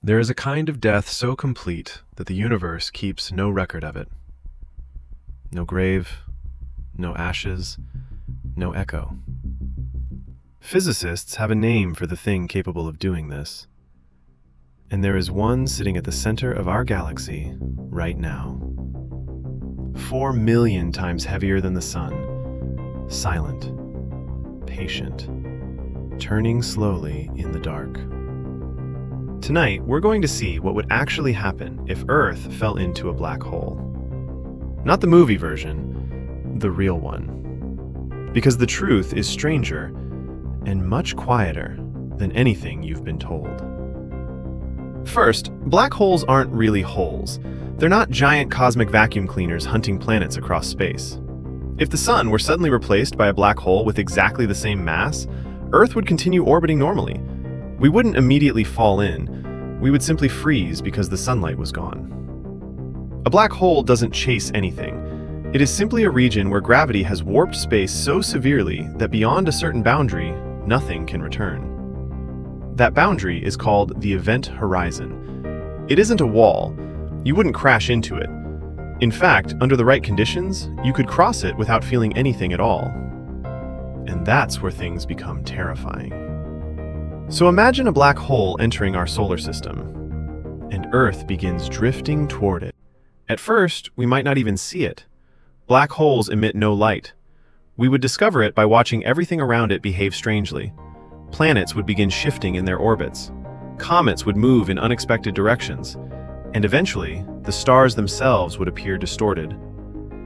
There is a kind of death so complete that the universe keeps no record of it. No grave, no ashes, no echo. Physicists have a name for the thing capable of doing this. And there is one sitting at the center of our galaxy right now. 4 million times heavier than the sun, silent, patient, turning slowly in the dark. Tonight, we're going to see what would actually happen if Earth fell into a black hole. Not the movie version, the real one. Because the truth is stranger and much quieter than anything you've been told. First, black holes aren't really holes. They're not giant cosmic vacuum cleaners hunting planets across space. If the sun were suddenly replaced by a black hole with exactly the same mass, Earth would continue orbiting normally. We wouldn't immediately fall in. We would simply freeze because the sunlight was gone. A black hole doesn't chase anything. It is simply a region where gravity has warped space so severely that beyond a certain boundary, nothing can return. That boundary is called the event horizon. It isn't a wall. You wouldn't crash into it. In fact, under the right conditions, you could cross it without feeling anything at all. And that's where things become terrifying. So imagine a black hole entering our solar system, and Earth begins drifting toward it. At first, we might not even see it. Black holes emit no light. We would discover it by watching everything around it behave strangely. Planets would begin shifting in their orbits. Comets would move in unexpected directions. And eventually, the stars themselves would appear distorted.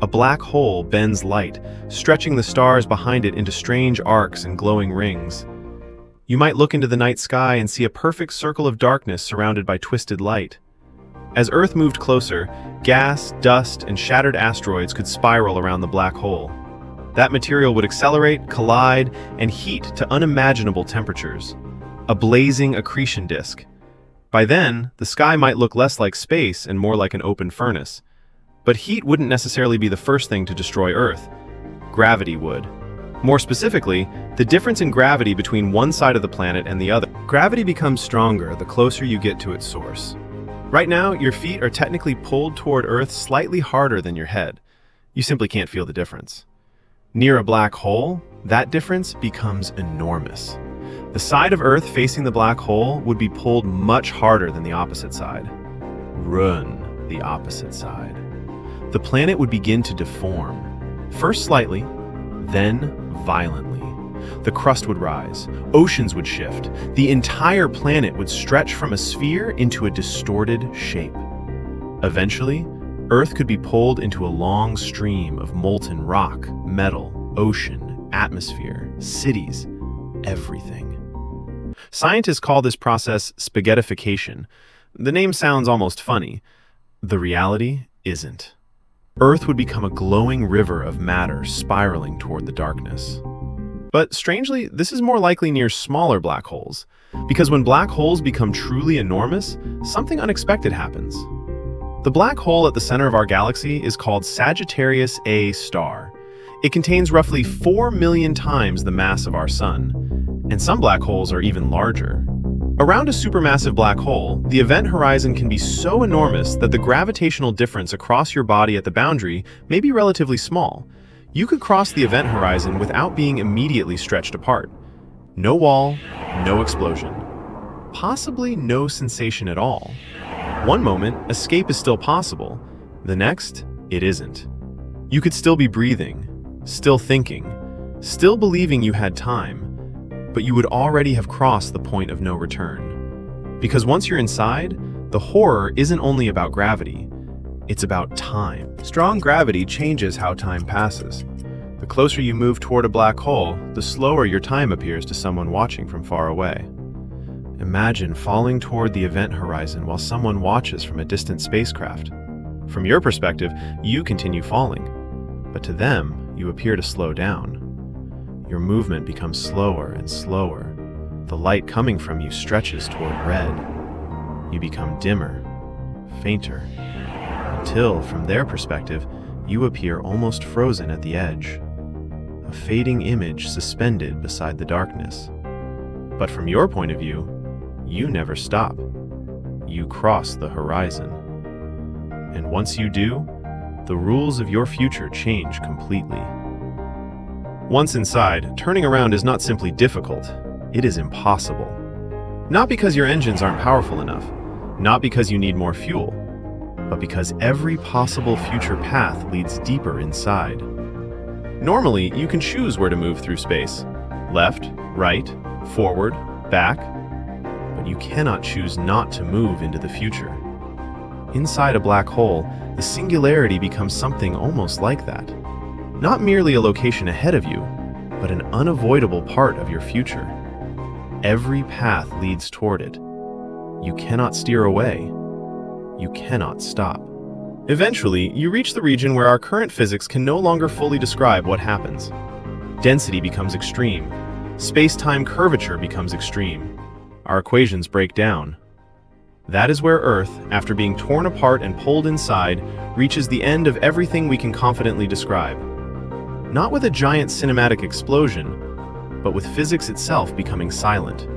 A black hole bends light, stretching the stars behind it into strange arcs and glowing rings. You might look into the night sky and see a perfect circle of darkness surrounded by twisted light. As Earth moved closer, gas, dust, and shattered asteroids could spiral around the black hole. That material would accelerate, collide, and heat to unimaginable temperatures. A blazing accretion disk. By then, the sky might look less like space and more like an open furnace. But heat wouldn't necessarily be the first thing to destroy Earth. Gravity would. More specifically, the difference in gravity between one side of the planet and the other. Gravity becomes stronger the closer you get to its source. Right now, your feet are technically pulled toward Earth slightly harder than your head. You simply can't feel the difference. Near a black hole, that difference becomes enormous. The side of Earth facing the black hole would be pulled much harder than the opposite side. Run the opposite side. The planet would begin to deform, first slightly, then violently. The crust would rise, oceans would shift, the entire planet would stretch from a sphere into a distorted shape. Eventually, Earth could be pulled into a long stream of molten rock, metal, ocean, atmosphere, cities, everything. Scientists call this process spaghettification. The name sounds almost funny. The reality isn't. Earth would become a glowing river of matter spiraling toward the darkness. But strangely, this is more likely near smaller black holes, because when black holes become truly enormous, something unexpected happens. The black hole at the center of our galaxy is called Sagittarius A star. It contains roughly 4 million times the mass of our sun, and some black holes are even larger. Around a supermassive black hole, the event horizon can be so enormous that the gravitational difference across your body at the boundary may be relatively small. You could cross the event horizon without being immediately stretched apart. No wall, no explosion. Possibly no sensation at all. One moment, escape is still possible. The next, it isn't. You could still be breathing, still thinking, still believing you had time, but you would already have crossed the point of no return. Because once you're inside, the horror isn't only about gravity, it's about time. Strong gravity changes how time passes. The closer you move toward a black hole, the slower your time appears to someone watching from far away. Imagine falling toward the event horizon while someone watches from a distant spacecraft. From your perspective, you continue falling, but to them, you appear to slow down. Your movement becomes slower and slower. The light coming from you stretches toward red. You become dimmer, fainter, until, from their perspective, you appear almost frozen at the edge. A fading image suspended beside the darkness. But from your point of view, you never stop. you cross the horizon. And once you do, the rules of your future change completely. Once inside, turning around is not simply difficult, it is impossible. Not because your engines aren't powerful enough, not because you need more fuel, but because every possible future path leads deeper inside. Normally, you can choose where to move through space: left, right, forward, back, but you cannot choose not to move into the future. Inside a black hole, the singularity becomes something almost like that. Not merely a location ahead of you, but an unavoidable part of your future. Every path leads toward it. You cannot steer away. You cannot stop. Eventually, you reach the region where our current physics can no longer fully describe what happens. Density becomes extreme. Space-time curvature becomes extreme. Our equations break down. That is where Earth, after being torn apart and pulled inside, reaches the end of everything we can confidently describe. Not with a giant cinematic explosion, but with physics itself becoming silent.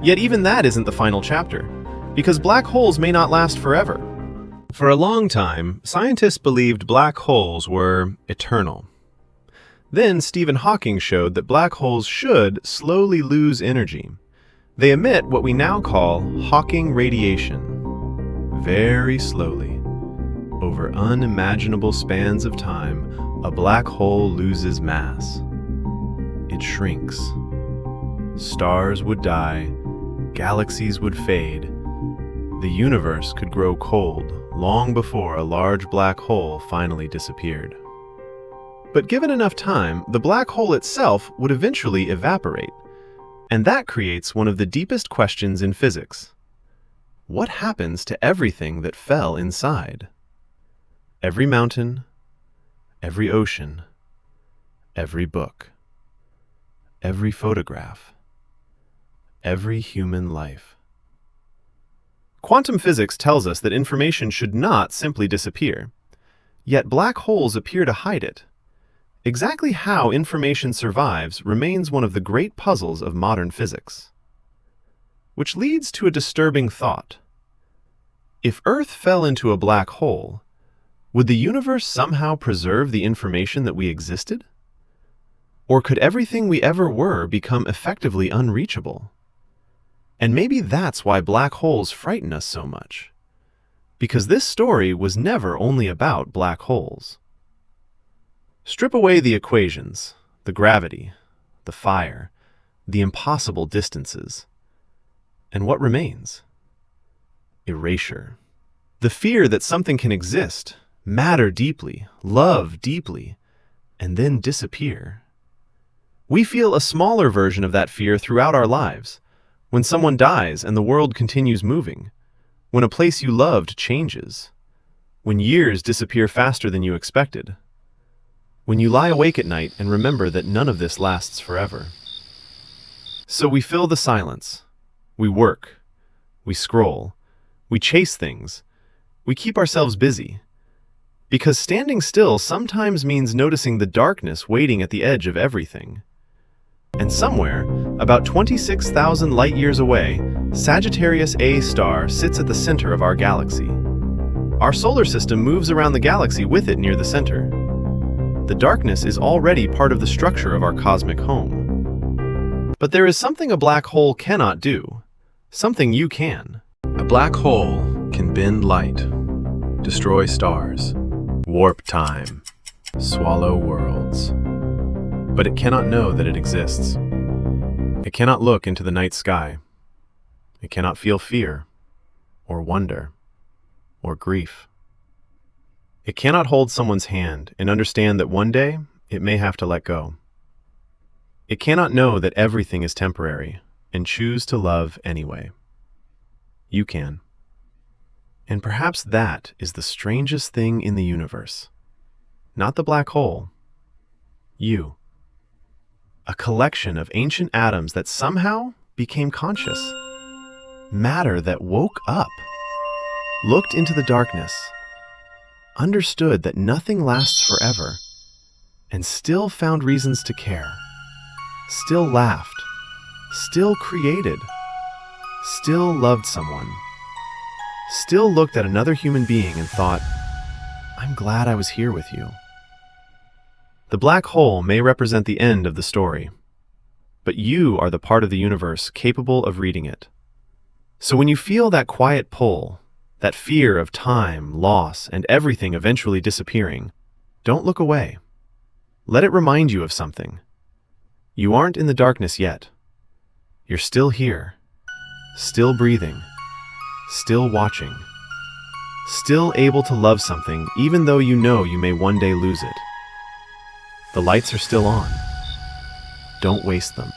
Yet even that isn't the final chapter, because black holes may not last forever. For a long time, scientists believed black holes were eternal. Then Stephen Hawking showed that black holes should slowly lose energy. They emit what we now call Hawking radiation. Very slowly, over unimaginable spans of time, a black hole loses mass. It shrinks. Stars would die, galaxies would fade. The universe could grow cold long before a large black hole finally disappeared. But given enough time, the black hole itself would eventually evaporate. And that creates one of the deepest questions in physics. What happens to everything that fell inside? Every mountain, every ocean, every book, every photograph, every human life. Quantum physics tells us that information should not simply disappear. Yet black holes appear to hide it. Exactly how information survives remains one of the great puzzles of modern physics. Which leads to a disturbing thought. If Earth fell into a black hole, would the universe somehow preserve the information that we existed? Or could everything we ever were become effectively unreachable? And maybe that's why black holes frighten us so much. Because this story was never only about black holes. Strip away the equations, the gravity, the fire, the impossible distances. And what remains? Erasure. The fear that something can exist, matter deeply, love deeply, and then disappear. We feel a smaller version of that fear throughout our lives. When someone dies and the world continues moving. When a place you loved changes. When years disappear faster than you expected. When you lie awake at night and remember that none of this lasts forever. So we fill the silence. We work. We scroll. We chase things. We keep ourselves busy. Because standing still sometimes means noticing the darkness waiting at the edge of everything. And somewhere, about 26,000 light-years away, Sagittarius A star sits at the center of our galaxy. Our solar system moves around the galaxy with it near the center. The darkness is already part of the structure of our cosmic home. But there is something a black hole cannot do. Something you can. A black hole can bend light, destroy stars, warp time, swallow worlds. But it cannot know that it exists. It cannot look into the night sky. It cannot feel fear, or wonder, or grief. It cannot hold someone's hand and understand that one day it may have to let go. It cannot know that everything is temporary and choose to love anyway. You can. And perhaps that is the strangest thing in the universe. Not the black hole. You. A collection of ancient atoms that somehow became conscious. Matter that woke up. Looked into the darkness. Understood that nothing lasts forever. And still found reasons to care. Still laughed. Still created. Still loved someone. still looked at another human being and thought, "I'm glad I was here with you." The black hole may represent the end of the story, but you are the part of the universe capable of reading it. So when you feel that quiet pull, that fear of time, loss, and everything eventually disappearing, don't look away. Let it remind you of something. You aren't in the darkness yet. You're still here, still breathing, still watching, still able to love something even though you know you may one day lose it. The lights are still on. Don't waste them.